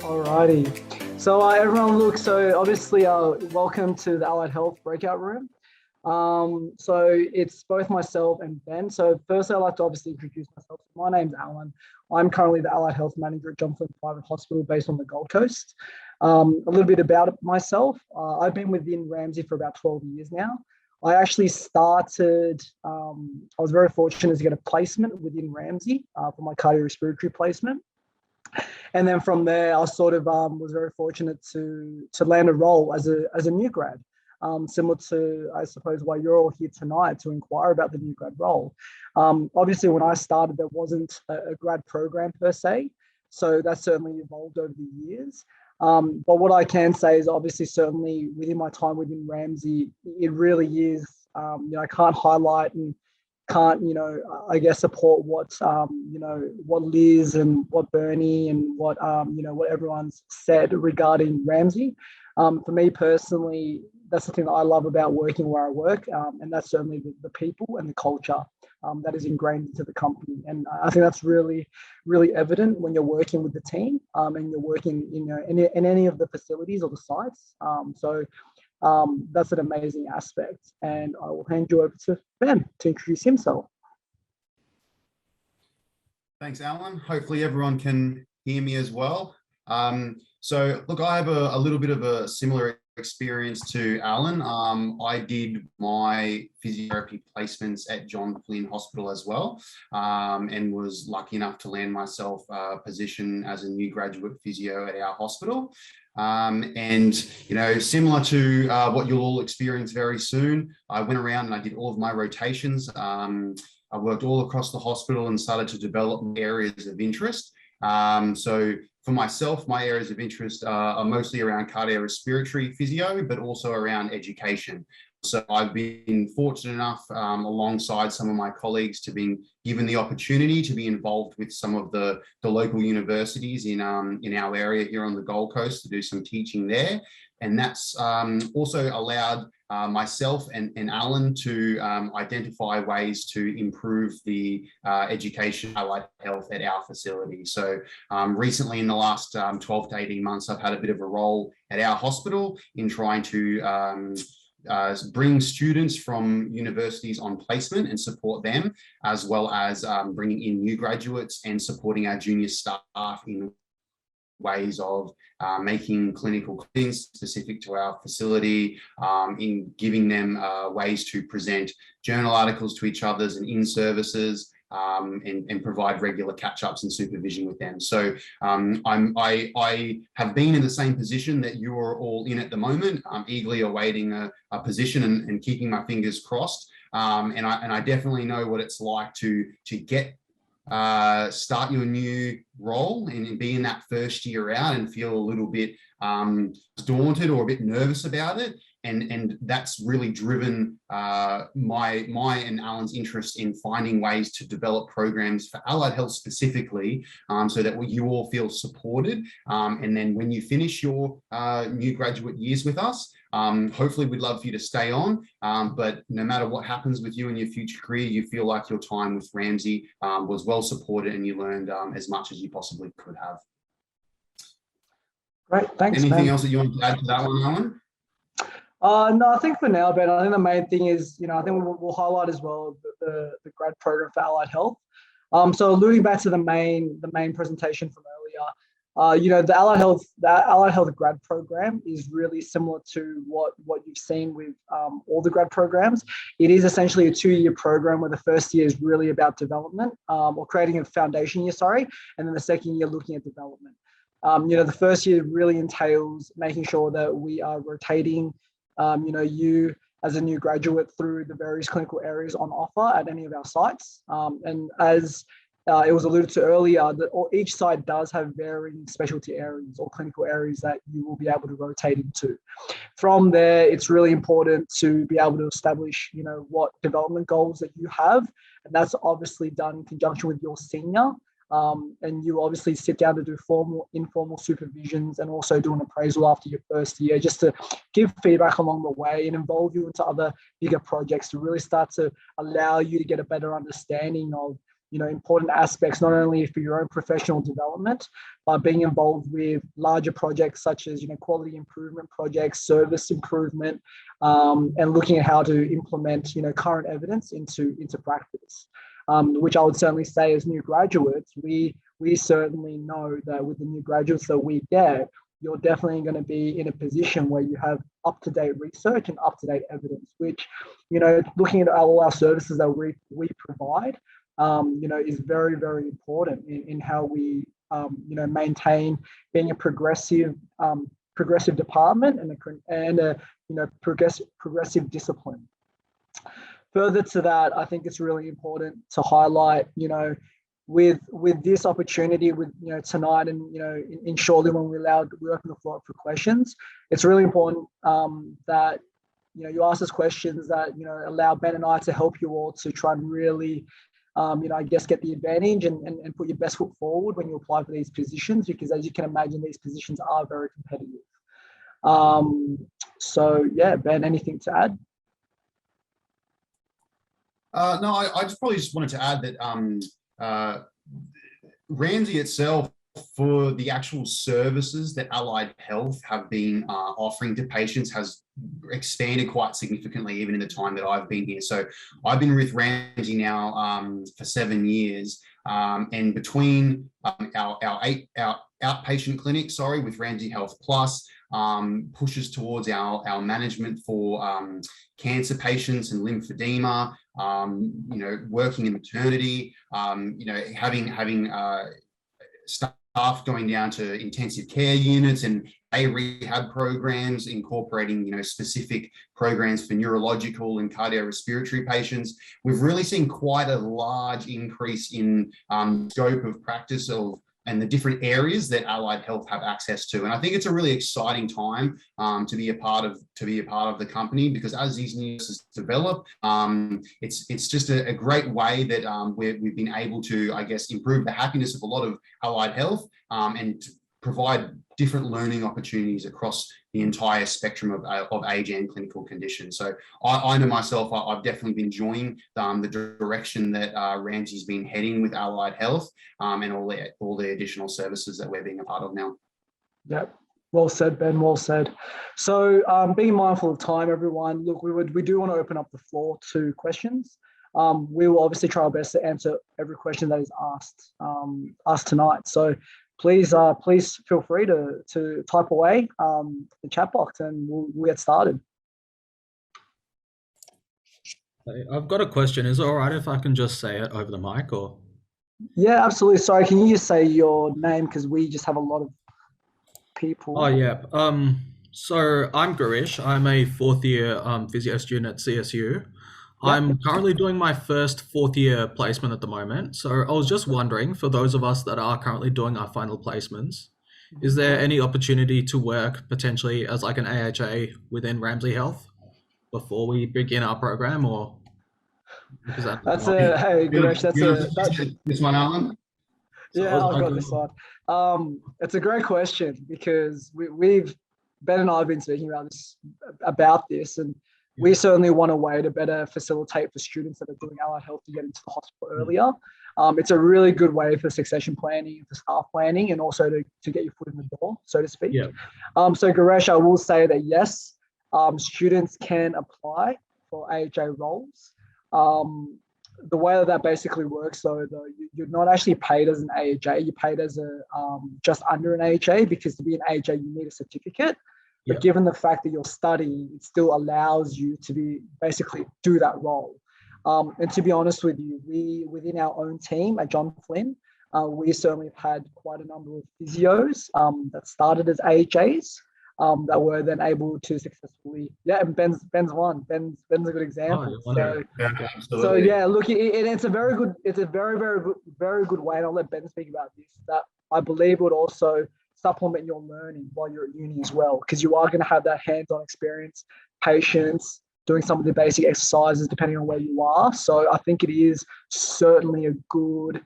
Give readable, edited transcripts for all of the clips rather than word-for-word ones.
Alrighty. So everyone, look, so obviously welcome to the Allied Health breakout room. So it's both myself and Ben. So first I'd like to obviously introduce myself. My name's Alan. I'm currently the Allied Health Manager at John Flynn Private Hospital based on the Gold Coast. A little bit about myself. I've been within Ramsay for about 12 years now. I actually started, I was very fortunate to get a placement within Ramsay for my cardiorespiratory placement. And then from there, I sort of was very fortunate to land a role as a new grad, similar to, I suppose, why you're all here tonight to inquire about the new grad role. Obviously, when I started, there wasn't a grad program per se, so that certainly evolved over the years. But what I can say is obviously, certainly within my time within Ramsay, it really is, I can't highlight and can't, I guess, support what, what Liz and what Bernie and what, what everyone's said regarding Ramsay. For me personally, that's the thing that I love about working where I work. And that's certainly the people and the culture that is ingrained into the company. And I think that's really, really evident when you're working with the team and you're working, in any of the facilities or the sites. That's an amazing aspect, and I will hand you over to Ben to introduce himself. Thanks, Alan. Hopefully everyone can hear me as well. So look, I have a little bit of a similar experience to Alan. I did my physiotherapy placements at John Flynn Hospital as well, and was lucky enough to land myself a position as a new graduate physio at our hospital. And, similar to what you'll all experience very soon, I went around and I did all of my rotations. I worked all across the hospital and started to develop areas of interest. So for myself, my areas of interest are mostly around cardiorespiratory physio, but also around education. So I've been fortunate enough, alongside some of my colleagues, to be given the opportunity to be involved with some of the local universities in our area here on the Gold Coast to do some teaching there. And that's also allowed myself and Alan to identify ways to improve the education allied health at our facility. So recently, in the last 12 to 18 months, I've had a bit of a role at our hospital in trying to bring students from universities on placement and support them, as well as bringing in new graduates and supporting our junior staff in ways of making clinical things specific to our facility, in giving them ways to present journal articles to each others and in services, and provide regular catch-ups and supervision with them. So I have been in the same position that you are all in at the moment. I'm eagerly awaiting a position and keeping my fingers crossed. And I definitely know what it's like to start your new role and be in that first year out and feel a little bit daunted or a bit nervous about it. And that's really driven my and Alan's interest in finding ways to develop programs for allied health specifically, so that you all feel supported. And then when you finish your new graduate years with us, hopefully we'd love for you to stay on. But no matter what happens with you in your future career, you feel like your time with Ramsay was well supported and you learned as much as you possibly could have. Great, thanks. Anything else that you want to add to that one, Alan? No, I think for now, Ben, I think the main thing is, I think we'll highlight as well the grad program for allied health. So alluding back to the main presentation from earlier, the allied health grad program is really similar to what you've seen with all the grad programs. It is essentially a 2-year program where the first year is really about development, or creating a foundation year, and then the second year looking at development. The first year really entails making sure that we are rotating you as a new graduate through the various clinical areas on offer at any of our sites. And as it was alluded to earlier, each site does have varying specialty areas or clinical areas that you will be able to rotate into. From there, it's really important to be able to establish, what development goals that you have. And that's obviously done in conjunction with your senior. And you obviously sit down to do formal, informal supervisions and also do an appraisal after your first year, just to give feedback along the way and involve you into other bigger projects to really start to allow you to get a better understanding of important aspects, not only for your own professional development, but being involved with larger projects such as, quality improvement projects, service improvement, and looking at how to implement, current evidence into practice. Which I would certainly say as new graduates, we certainly know that with the new graduates that we get, you're definitely going to be in a position where you have up-to-date research and up-to-date evidence, which, looking at all our services that we provide, is very, very important in how we, maintain being a progressive department and a progressive discipline. Further to that, I think it's really important to highlight, with this opportunity, with tonight, and in shortly when we open the floor up for questions, it's really important that you ask us questions that allow Ben and I to help you all to try and really get the advantage and put your best foot forward when you apply for these positions, because as you can imagine, these positions are very competitive. So yeah, Ben, anything to add? No, I just wanted to add that Ramsay itself, for the actual services that allied health have been offering to patients, has expanded quite significantly even in the time that I've been here. So I've been with Ramsay now for 7 years, and between our outpatient clinic, with Ramsay Health Plus, pushes towards our management for cancer patients and lymphedema, working in maternity, having staff going down to intensive care units and rehab programs, incorporating specific programs for neurological and cardiorespiratory patients. We've really seen quite a large increase in scope of practice and the different areas that allied health have access to. And I think it's a really exciting time to be a part of the company, because as these nurses develop, it's just a great way that we've been able to, improve the happiness of a lot of allied health and provide different learning opportunities across the entire spectrum of age and clinical conditions. So I know myself, I've definitely been enjoying the direction that Ramsay's been heading with allied health and all the additional services that we're being a part of now. Yep. Well said, Ben, well said. So being mindful of time, everyone, look, we do want to open up the floor to questions. We will obviously try our best to answer every question that is asked tonight. So please feel free to type away the chat box, and we'll get started. I've got a question. Is it all right if I can just say it over the mic, or? Yeah, absolutely. Sorry, can you just say your name, because we just have a lot of people. Oh yeah. So I'm Garish. I'm a fourth year physio student at CSU. Yep. I'm currently doing my first fourth year placement at the moment. So I was just wondering, for those of us that are currently doing our final placements, is there any opportunity to work potentially as like an AHA within Ramsay Health before we begin our program, or? Hey, Garish, this one, Alan? Yeah, I've got this one. It's a great question, because Ben and I have been speaking about this, and we certainly want a way to better facilitate for students that are doing allied health to get into the hospital earlier. It's a really good way for succession planning, for staff planning, and also to get your foot in the door, so to speak. Yeah. So Garish, I will say that yes, students can apply for AHA roles. The way that basically works, though, you're not actually paid as an AHA. You're paid as just under an AHA, because to be an AHA, you need a certificate. But given the fact that you're studying, it still allows you to basically do that role. And to be honest with you, within our own team at John Flynn, we certainly have had quite a number of physios that started as AHAs that were then able to successfully, and Ben's one. Ben's a good example. So yeah, look, it's a very good, very good way, and I'll let Ben speak about this, that I believe would also supplement your learning while you're at uni as well, because you are going to have that hands-on experience, patients, doing some of the basic exercises depending on where you are. So I think it is certainly a good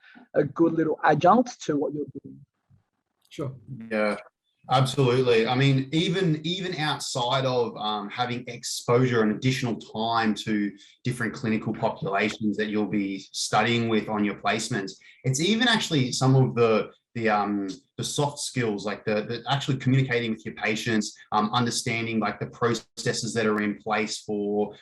little adjunct to what you're doing. Sure. Yeah. Absolutely. I mean, even outside of having exposure and additional time to different clinical populations that you'll be studying with on your placements, it's even actually some of the soft skills, like the actually communicating with your patients, understanding like the processes that are in place for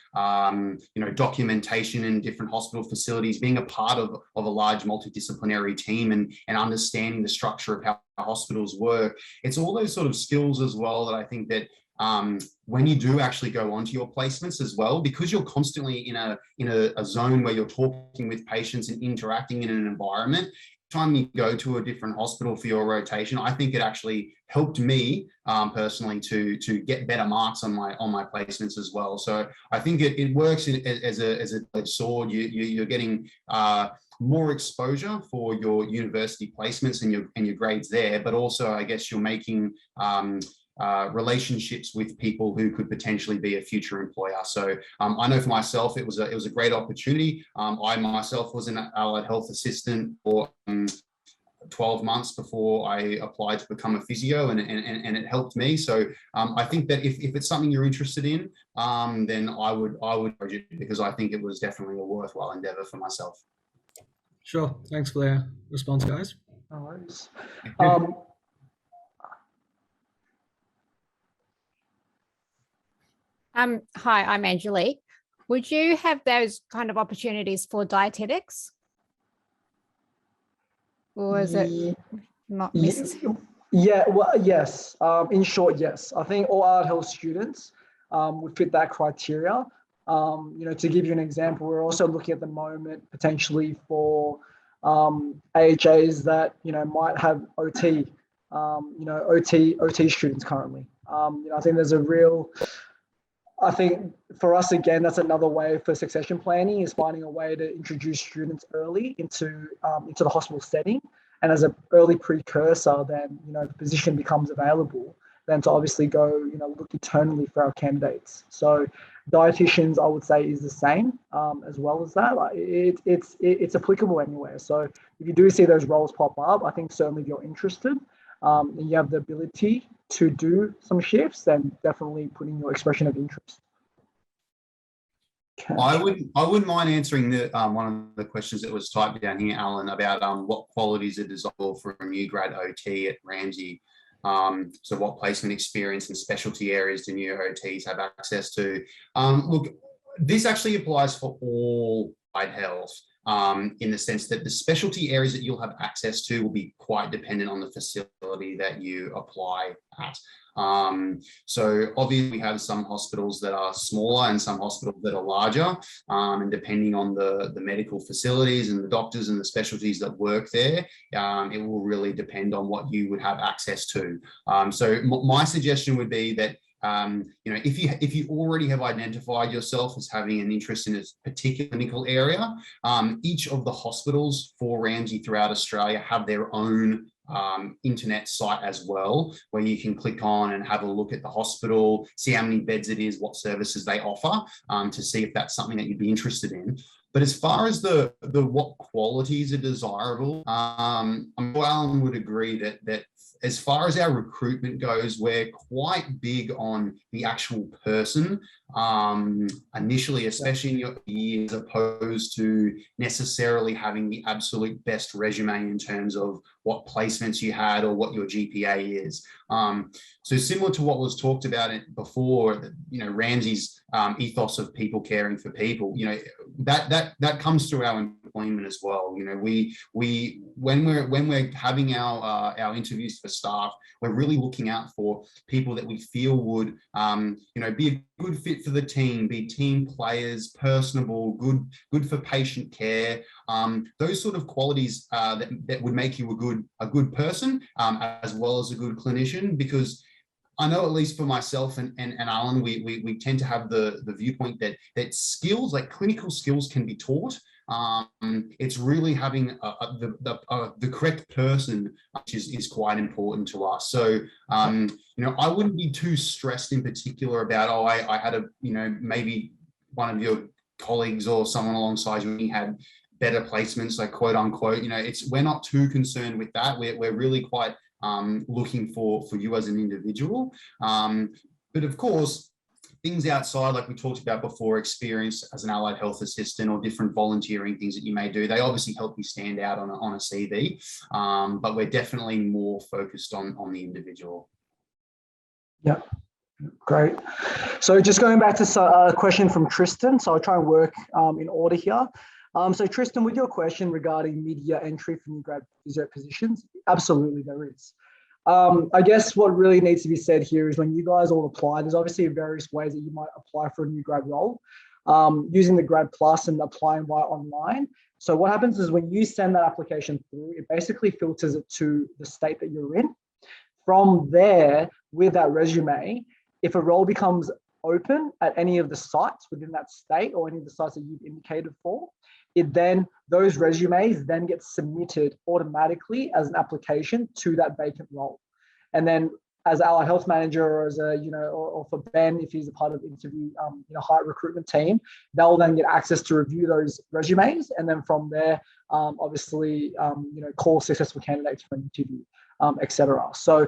documentation in different hospital facilities, being a part of a large multidisciplinary team, and understanding the structure of how hospitals work. It's all those sort of skills as well that I think that when you do actually go onto your placements as well, because you're constantly in a zone where you're talking with patients and interacting in an environment. Time you go to a different hospital for your rotation, I think it actually helped me personally to get better marks on my placements as well. So I think it works as a sword. You're getting more exposure for your university placements and your grades there, but also I guess you're making relationships with people who could potentially be a future employer. So I know for myself, it was a great opportunity. I myself was an allied health assistant for 12 months before I applied to become a physio, and it helped me. So I think that if it's something you're interested in, then I would urge it, because I think it was definitely a worthwhile endeavor for myself. Sure. Thanks for the response, guys. No worries. Hi, I'm Angelique. Would you have those kind of opportunities for dietetics? Or is it not necessary? Yeah, well, yes. In short, yes. I think all allied health students would fit that criteria. To give you an example, we're also looking at the moment potentially for AHAs that might have OT, OT students currently. I think there's a real. I think for us, again, that's another way for succession planning, is finding a way to introduce students early into the hospital setting. And as an early precursor, then, the position becomes available, then to obviously go, look internally for our candidates. So dietitians, I would say, is the same as well as that. Like it's applicable anywhere. So if you do see those roles pop up, I think certainly if you're interested, and you have the ability to do some shifts, then definitely put in your expression of interest. Okay. I wouldn't mind answering the one of the questions that was typed down here, Alan, about what qualities are desirable for a new grad OT at Ramsay. So what placement experience and specialty areas do new OTs have access to? Look, this actually applies for all allied health. In the sense that the specialty areas that you'll have access to will be quite dependent on the facility that you apply at. So obviously we have some hospitals that are smaller and some hospitals that are larger, and depending on the medical facilities and the doctors and the specialties that work there, it will really depend on what you would have access to. So my suggestion would be that if you already have identified yourself as having an interest in a particular clinical area, each of the hospitals for Ramsay throughout Australia have their own internet site as well, where you can click on and have a look at the hospital, see how many beds it is, what services they offer, to see if that's something that you'd be interested in. But as far as the what qualities are desirable, Alan would agree that as far as our recruitment goes, we're quite big on the actual person initially, especially in your year, as opposed to necessarily having the absolute best resume in terms of what placements you had or what your GPA is. So similar to what was talked about before, Ramsay's ethos of people caring for people, that comes through our employment as well. We when we're having our interviews for staff, we're really looking out for people that we feel would be a good fit for the team, be team players, personable, good for patient care. Those sort of qualities that would make you a good person, as well as a good clinician. Because I know, at least for myself and Alan, we tend to have the viewpoint that skills, like clinical skills, can be taught. It's really having the correct person, which is quite important to us. So, I wouldn't be too stressed in particular about, I had maybe one of your colleagues or someone alongside you had better placements, like quote unquote. We're not too concerned with that. We're really quite looking for you as an individual. But of course, things outside, like we talked about before, experience as an allied health assistant or different volunteering things that you may do, they obviously help you stand out on a CV. But we're definitely more focused on the individual. Yeah, great. So just going back to a question from Tristan. So I'll try and work in order here. So Tristan, with your question regarding mid-year entry for new grad physio positions, absolutely there is. I guess what really needs to be said here is when you guys all apply, there's obviously various ways that you might apply for a new grad role, using the Grad Plus and applying via online. So what happens is when you send that application through, it basically filters it to the state that you're in. From there, with that resume, if a role becomes open at any of the sites within that state or any of the sites that you've indicated for, those resumes then get submitted automatically as an application to that vacant role. And then as allied health manager or as a, or for Ben, if he's a part of the interview, hire recruitment team, they'll then get access to review those resumes. And then from there, obviously, call successful candidates for an interview, etc. So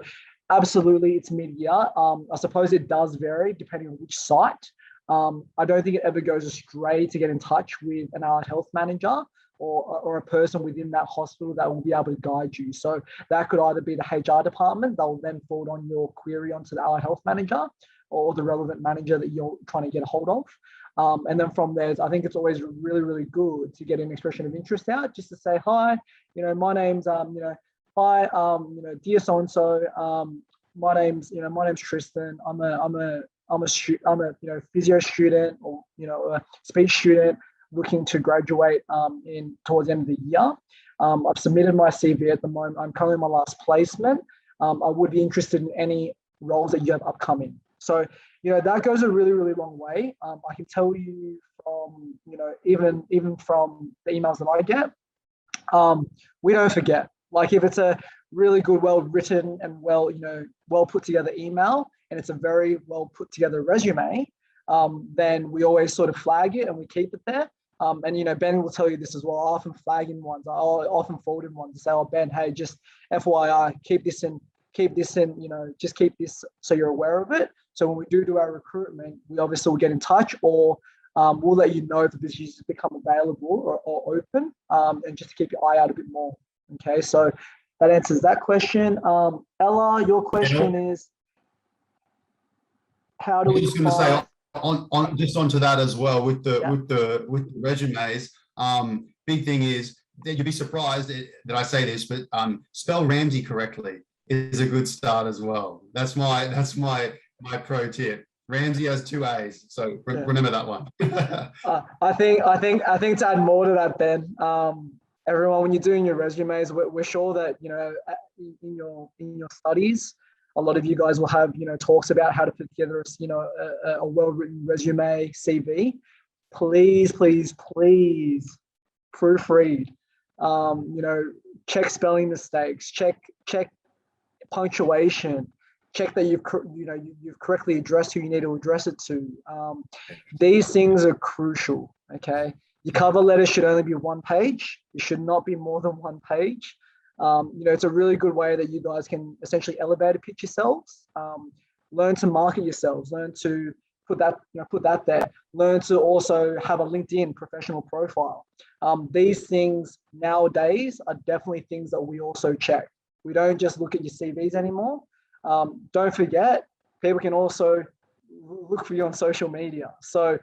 absolutely, it's mid-year. I suppose it does vary depending on which site. I don't think it ever goes astray to get in touch with an allied health manager or a person within that hospital that will be able to guide you. So that could either be the HR department, they'll then forward on your query onto the allied health manager or the relevant manager that you're trying to get a hold of. And then from there, I think it's always really, really good to get an expression of interest out, just to say, hi, my name's, hi, dear so-and-so, my name's Tristan. I'm a physio student or, a speech student looking to graduate towards the end of the year. I've submitted my CV at the moment. I'm currently in my last placement. I would be interested in any roles that you have upcoming. So, that goes a really, really long way. I can tell you from, even from the emails that I get, we don't forget. Like if it's a really good, well-written and well put together email, and it's a very well put together resume, then we always sort of flag it and we keep it there. And Ben will tell you this as well. I often flag in ones. I often forward in ones to say, oh, Ben, hey, just FYI, keep this in, just keep this so you're aware of it. So when we do our recruitment, we obviously will get in touch or we'll let you know if the positions become available or open, and just to keep your eye out a bit more. Okay, so that answers that question. Ella, your question is, how do we? I was just going to say on just onto that as well with the resumes. Big thing is that you'll be surprised that I say this, but spell Ramsey correctly is a good start as well. That's my pro tip. Ramsey has 2 A's, so remember that one. I think to add more to that, Ben. Everyone, when you're doing your resumes, we're sure that in your studies, a lot of you guys will have talks about how to put together a well-written resume, CV. Please proofread. Check spelling mistakes. Check punctuation. Check that you've correctly addressed who you need to address it to. These things are crucial. Okay. Your cover letter should only be 1 page. It should not be more than 1 page. It's a really good way that you guys can essentially elevator pitch yourselves, learn to market yourselves, learn to put that there, learn to also have a LinkedIn professional profile. These things nowadays are definitely things that we also check. We don't just look at your CVs anymore. Don't forget, people can also look for you on social media. So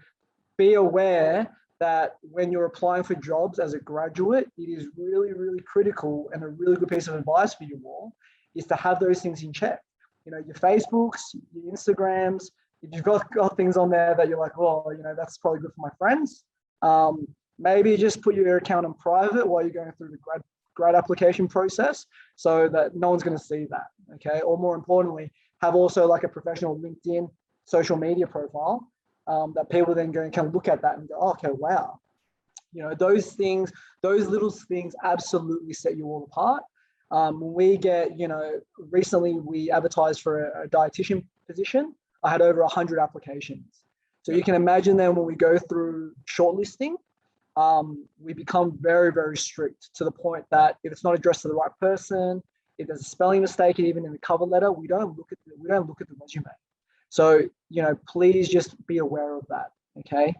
be aware that when you're applying for jobs as a graduate, it is really, really critical, and a really good piece of advice for you all is to have those things in check. Your Facebooks, your Instagrams, if you've got things on there that you're like, well, that's probably good for my friends, maybe just put your account on private while you're going through the grad application process so that no one's going to see that, okay? Or more importantly, have also like a professional LinkedIn social media profile that people then can look at that and go, oh, okay, wow. Those little things absolutely set you all apart. When we get, recently we advertised for a dietitian position. I had over 100 applications. So you can imagine then when we go through shortlisting, we become very, very strict to the point that if it's not addressed to the right person, if there's a spelling mistake, even in the cover letter, we don't look at the resume. So, please just be aware of that. Okay.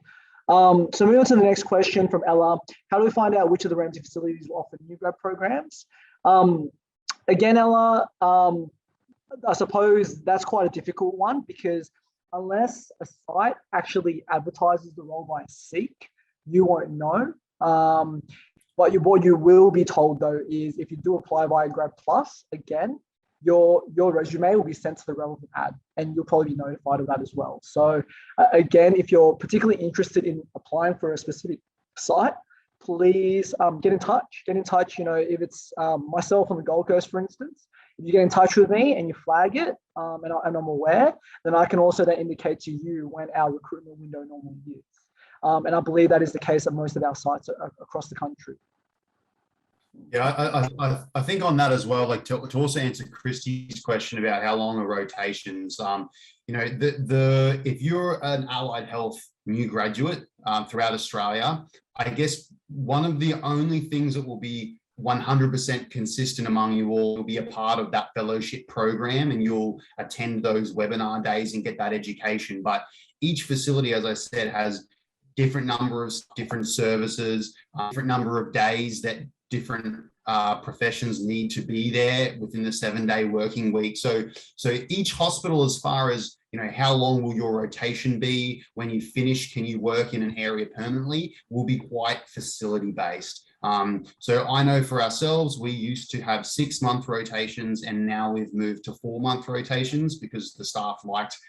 So moving on to the next question from Ella. How do we find out which of the Ramsay facilities will offer new grad programs? Again, Ella, I suppose that's quite a difficult one, because unless a site actually advertises the role by Seek, you won't know. But what you will be told, though, is if you do apply via Grad Plus, again, your resume will be sent to the relevant ad, and you'll probably be notified of that as well. So again, if you're particularly interested in applying for a specific site, please get in touch. If it's myself on the Gold Coast, for instance, if you get in touch with me and you flag it, and I'm aware, then I can also then indicate to you when our recruitment window normally is. And I believe that is the case at most of our sites across the country. Yeah, I think on that as well, like to also answer Christy's question about how long are rotations, if you're an allied health new graduate throughout Australia, I guess one of the only things that will be 100% consistent among you all will be a part of that fellowship program, and you'll attend those webinar days and get that education. But each facility, as I said, has different number of different services, different number of days that different professions need to be there within the 7-day working week. So each hospital, as far as how long will your rotation be, when you finish, can you work in an area permanently, will be quite facility based. So I know for ourselves, we used to have 6-month rotations, and now we've moved to 4-month rotations because the staff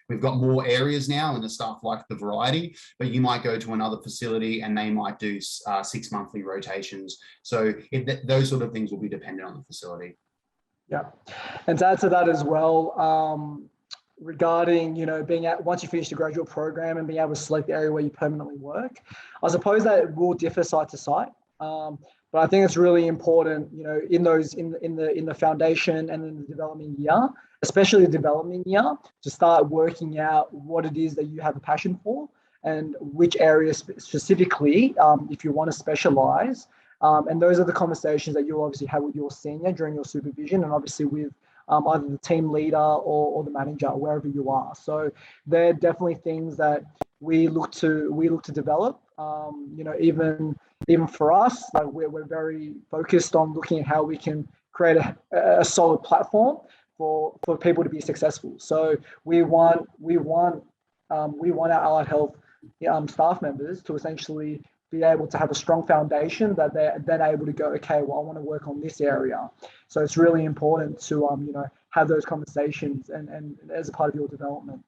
we've got more areas now and the staff like the variety. But you might go to another facility and they might do 6-monthly rotations. So those sort of things will be dependent on the facility. Yeah. And to add to that as well, regarding, once you finish the graduate program and being able to select the area where you permanently work, I suppose that it will differ site to site. But I think it's really important, in the foundation and in the development year, especially the development year, to start working out what it is that you have a passion for and which areas specifically, if you want to specialize. And those are the conversations that you'll obviously have with your senior during your supervision, and obviously with either the team leader or the manager, wherever you are. So they're definitely things that we look to develop. Even for us, like we're very focused on looking at how we can create a solid platform for people to be successful. So we want our allied health staff members to essentially be able to have a strong foundation that they're then able to go, okay, well, I want to work on this area. So it's really important to have those conversations and as a part of your development.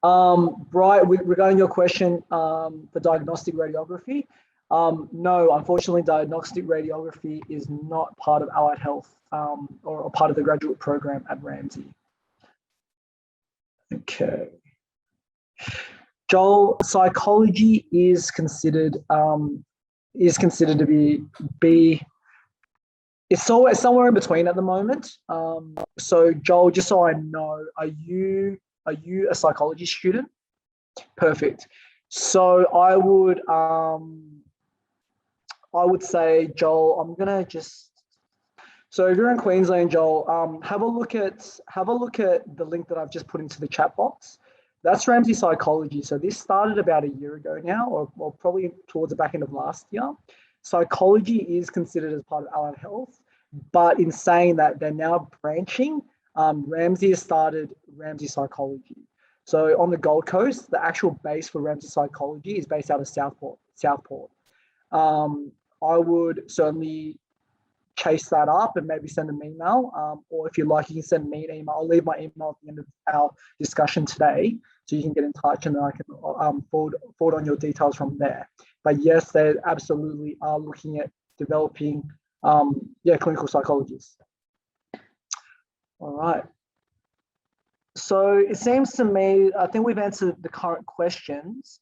Bright, regarding your question for diagnostic radiography, no, unfortunately, diagnostic radiography is not part of allied health or a part of the graduate program at Ramsay. Okay. Joel, psychology is considered to be it's somewhere in between at the moment. So Joel, just so I know, are you a psychology student? Perfect. So I would say, Joel, I'm gonna so if you're in Queensland, Joel, have a look at the link that I've just put into the chat box. That's Ramsay Psychology. So this started about a year ago now, or probably towards the back end of last year. Psychology is considered as part of allied health, but in saying that, they're now branching. Ramsay has started Ramsay Psychology. So on the Gold Coast, the actual base for Ramsay Psychology is based out of Southport. I would certainly chase that up and maybe send an email, or if you like, you can send me an email. I'll leave my email at the end of our discussion today, so you can get in touch, and then I can forward on your details from there. But yes, they absolutely are looking at developing clinical psychologists. All right. So it seems to me, I think we've answered the current questions.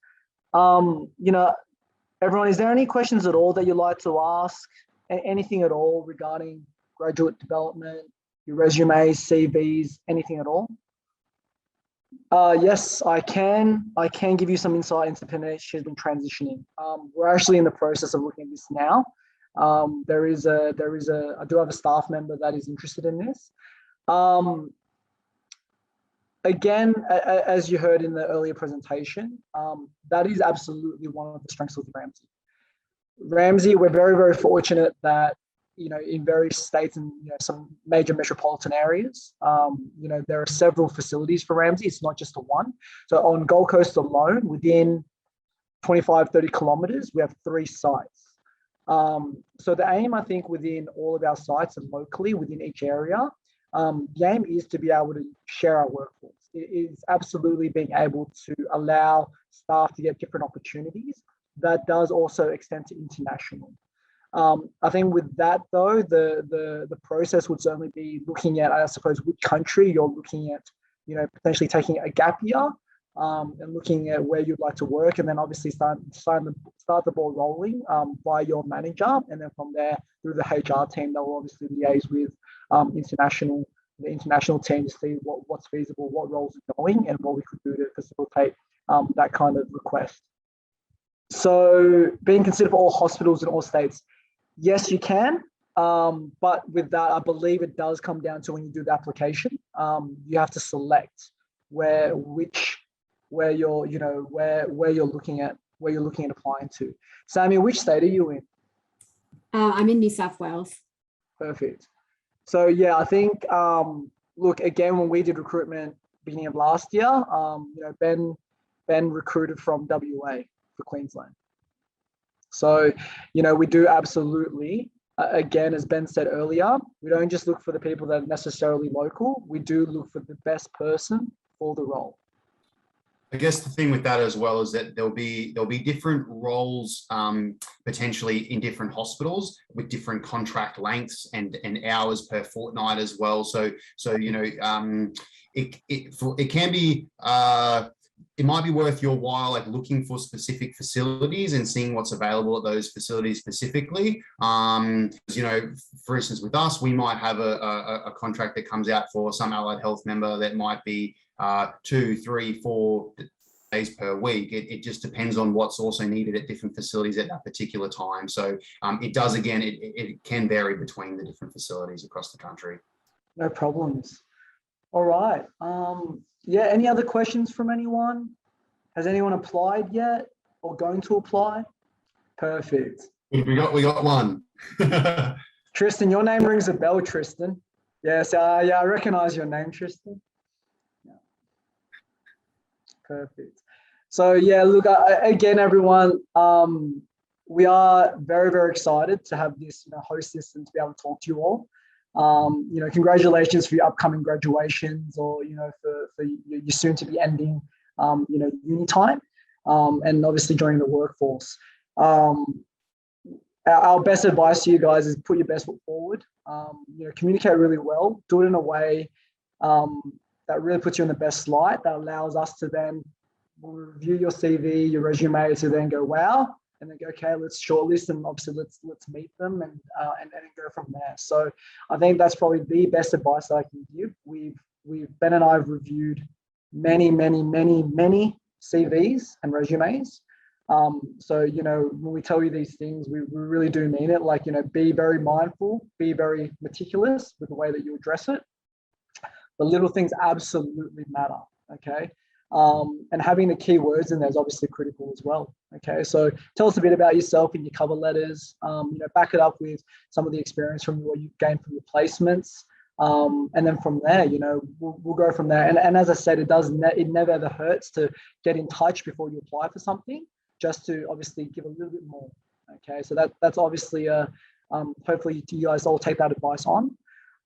Everyone, is there any questions at all that you'd like to ask? Anything at all regarding graduate development, your resumes, CVs, anything at all? Yes, I can. I can give you some insight into the she's been transitioning. We're actually in the process of looking at this now. I do have a staff member that is interested in this. Again, as you heard in the earlier presentation, that is absolutely one of the strengths of Ramsay. Ramsay, we're very, very fortunate that, in various states and some major metropolitan areas, there are several facilities for Ramsay. It's not just the one. So on Gold Coast alone, within 25, 30 kilometers, we have 3 sites. So the aim, I think, within all of our sites and locally within each area, the aim is to be able to share our workforce. It is absolutely being able to allow staff to get different opportunities. That does also extend to international. I think with that though, the process would certainly be looking at, I suppose, which country you're looking at, potentially taking a gap year, and looking at where you'd like to work, and then obviously start the ball rolling by your manager, and then from there through the HR team, they'll obviously liaise with the international team to see what's feasible, what roles are going, and what we could do to facilitate that kind of request. So being considered for all hospitals in all states, yes, you can. But with that, I believe it does come down to when you do the application, you have to select where you're looking at applying to. Sammy, which state are you in? I'm in New South Wales. Perfect. So yeah, I think look, again, when we did recruitment beginning of last year, Ben recruited from WA for Queensland. So we do absolutely, again, as Ben said earlier, we don't just look for the people that are necessarily local. We do look for the best person for the role. I guess the thing with that as well is that there'll be different roles potentially in different hospitals with different contract lengths and hours per fortnight as well. So it can be it might be worth your while, like looking for specific facilities and seeing what's available at those facilities specifically. For instance, with us, we might have a contract that comes out for some allied health member that might be 2, 3, 4 days per week. It just depends on what's also needed at different facilities at that particular time. So it does, again, it can vary between the different facilities across the country. No problems. All right. Yeah, any other questions from anyone? Has anyone applied yet or going to apply? Perfect. We got one. Tristan, your name rings a bell, Tristan. Yes, yeah, I recognize your name, Tristan. Yeah. Perfect. So yeah, look, again, everyone, we are very, very excited to have this, host this and to be able to talk to you all. Congratulations for your upcoming graduations, or for your soon to be ending uni time, and obviously joining the workforce. Our best advice to you guys is put your best foot forward. Communicate really well, do it in a way that really puts you in the best light, that allows us to then review your CV, your resume, to then go, wow, and then go, okay, let's shortlist, and obviously let's meet them and go from there. So I think that's probably the best advice that I can give. Ben and I have reviewed many CVs and resumes. So when we tell you these things, we really do mean it. Like, be very mindful, be very meticulous with the way that you address it. The little things absolutely matter. Okay. And having the keywords in there is obviously critical as well. Okay, so tell us a bit about yourself in your cover letters. Back it up with some of the experience from what you've gained from your placements, and then from there, we'll go from there. And as I said, it never ever hurts to get in touch before you apply for something, just to obviously give a little bit more. Okay, so that's obviously hopefully you guys all take that advice on.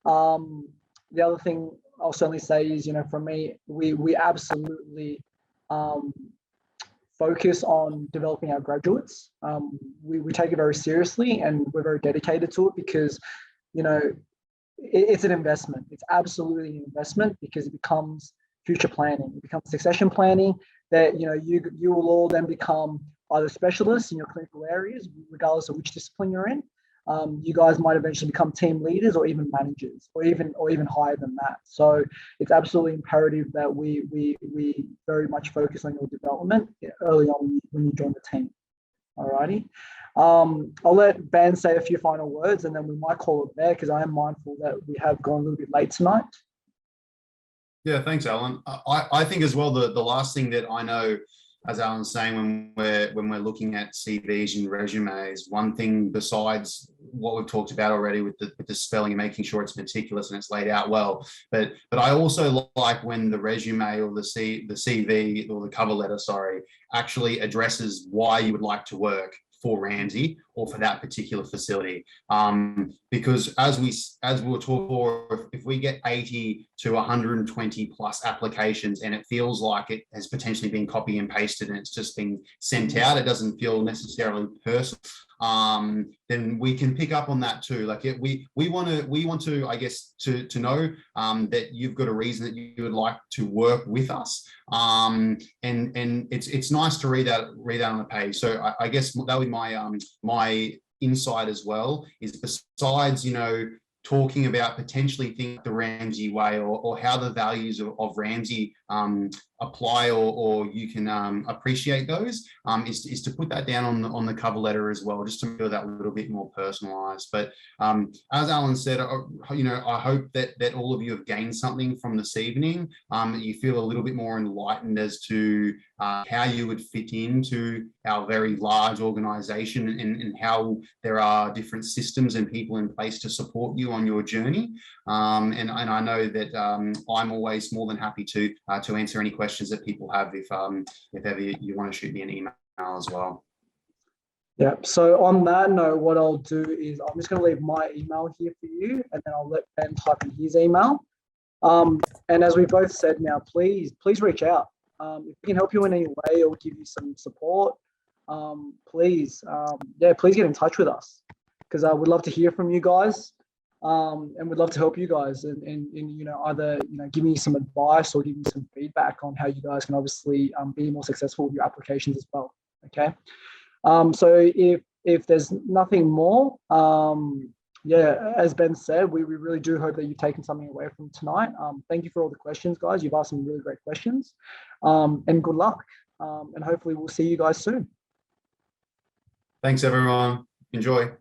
The other thing I'll certainly say is, for me, we absolutely focus on developing our graduates. We take it very seriously, and we're very dedicated to it, because, it's an investment. It's absolutely an investment, because it becomes future planning. It becomes succession planning, that, you will all then become either specialists in your clinical areas, regardless of which discipline you're in. You guys might eventually become team leaders, or even managers, or even higher than that. So it's absolutely imperative that we very much focus on your development early on when you join the team. Alrighty. I'll let Ben say a few final words and then we might call it there because I am mindful that we have gone a little bit late tonight. Yeah, thanks, Alan. I think as well, the last thing that I know, as Alan's saying, when we're looking at CVs and resumes, one thing besides what we've talked about already with the spelling and making sure it's meticulous and it's laid out well, but I also like when the resume or the CV or the cover letter, sorry, actually addresses why you would like to work for Ramsay or for that particular facility. Because as we were talking before, if we get 80 to 120 plus applications and it feels like it has potentially been copy and pasted and it's just been sent out, it doesn't feel necessarily personal. Then we can pick up on that too. Like we want to, I guess, to know that you've got a reason that you would like to work with us. And it's nice to read that on the page. So I guess that would be my insight as well, is besides, talking about potentially think the Ramsay way or how the values of Ramsay apply or you can appreciate those, is to put that down on the cover letter as well, just to feel that a little bit more personalized. But as Alan said, I hope that all of you have gained something from this evening, that you feel a little bit more enlightened as to how you would fit into our very large organization and how there are different systems and people in place to support you on your journey. And I know that I'm always more than happy to answer any questions that people have if ever you want to shoot me an email as well. Yeah, so on that note, what I'll do is I'm just going to leave my email here for you and then I'll let Ben type in his email. And as we both said now, please reach out. If we can help you in any way or give you some support, please get in touch with us, because I would love to hear from you guys, and we'd love to help you guys and either give me some advice or give me some feedback on how you guys can obviously be more successful with your applications as well. Okay. So if there's nothing more, as Ben said, we really do hope that you've taken something away from tonight. Thank you for all the questions, guys. You've asked some really great questions, and good luck. And hopefully we'll see you guys soon. Thanks, everyone. Enjoy.